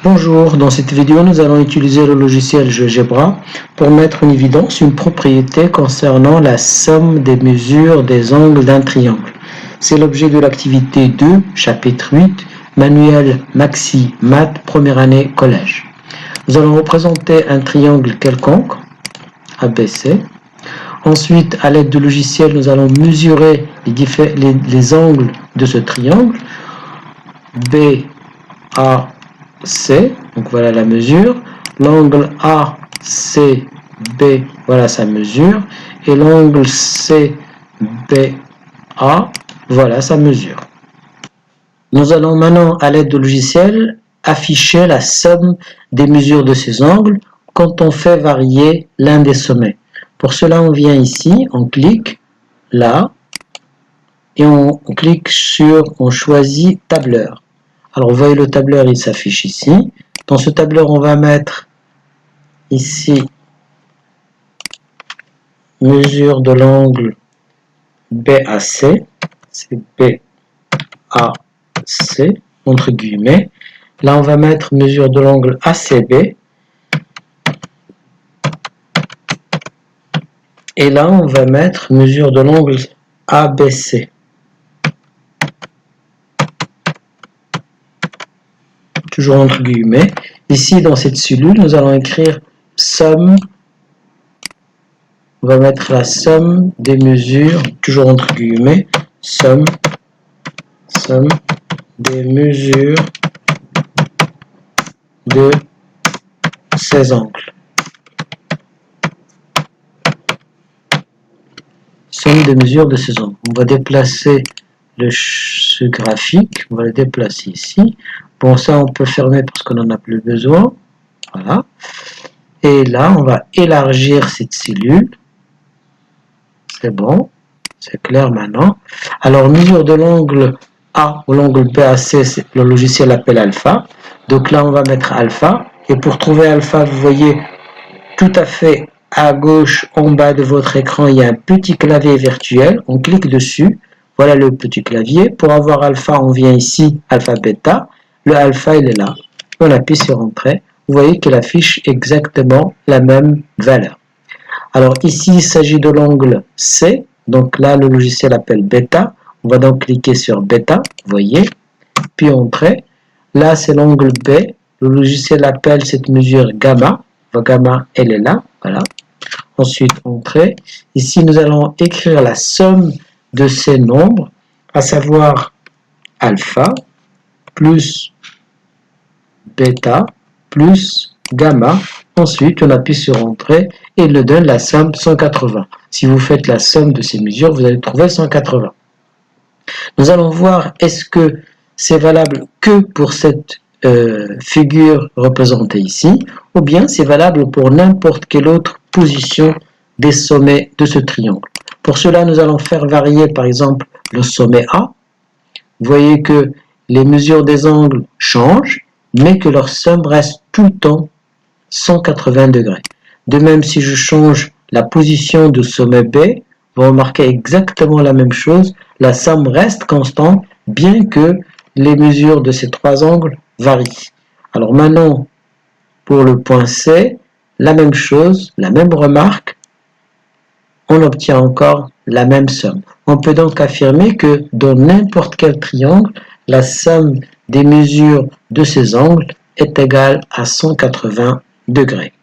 Bonjour, dans cette vidéo nous allons utiliser le logiciel GeoGebra pour mettre en évidence une propriété concernant la somme des mesures des angles d'un triangle. C'est l'objet de l'activité 2, chapitre 8, manuel Maxi Math, première année collège. Nous allons représenter un triangle quelconque, ABC. Ensuite, à l'aide du logiciel, nous allons mesurer les angles de ce triangle, BAC, donc voilà la mesure, l'angle ACB, voilà sa mesure, et l'angle CBA, voilà sa mesure. Nous allons maintenant, à l'aide du logiciel, afficher la somme des mesures de ces angles quand on fait varier l'un des sommets. Pour cela, on vient ici, on clique là, et on clique on choisit tableur. Alors, vous voyez le tableur, il s'affiche ici. Dans ce tableur, on va mettre ici mesure de l'angle BAC, c'est BAC, entre guillemets. Là, on va mettre mesure de l'angle ACB. Et là, on va mettre mesure de l'angle ABC. Toujours entre guillemets. Ici, dans cette cellule, nous allons écrire somme. On va mettre la somme des mesures, toujours entre guillemets, somme des mesures de ces angles. Somme des mesures de ces angles. On va déplacer ce graphique, on va le déplacer ici. Bon, ça on peut fermer parce qu'on n'en a plus besoin. Voilà. Et là, on va élargir cette cellule. C'est bon, c'est clair maintenant. Alors, mesure de l'angle A ou l'angle BAC, le logiciel appelle alpha. Donc là, on va mettre alpha. Et pour trouver alpha, vous voyez tout à fait à gauche, en bas de votre écran, il y a un petit clavier virtuel. On clique dessus. Voilà le petit clavier. Pour avoir alpha, on vient ici, alpha, bêta. Le alpha, il est là. On appuie sur Entrée. Vous voyez qu'il affiche exactement la même valeur. Alors ici, il s'agit de l'angle C. Donc là, le logiciel appelle bêta. On va donc cliquer sur bêta. Vous voyez. Puis Entrée. Là, c'est l'angle B. Le logiciel appelle cette mesure gamma. Gamma, elle est là. Voilà. Ensuite, Entrée. Ici, nous allons écrire la somme de ces nombres, à savoir alpha plus bêta plus gamma. Ensuite, on appuie sur Entrée et il nous donne la somme 180. Si vous faites la somme de ces mesures, vous allez trouver 180. Nous allons voir est-ce que c'est valable que pour cette figure représentée ici, ou bien c'est valable pour n'importe quelle autre position des sommets de ce triangle. Pour cela, nous allons faire varier par exemple le sommet A. Vous voyez que les mesures des angles changent, mais que leur somme reste tout le temps 180 degrés. De même, si je change la position du sommet B, vous remarquez exactement la même chose. La somme reste constante, bien que les mesures de ces trois angles varient. Alors maintenant, pour le point C, la même chose, la même remarque, on obtient encore la même somme. On peut donc affirmer que dans n'importe quel triangle, la somme des mesures de ces angles est égale à 180 degrés.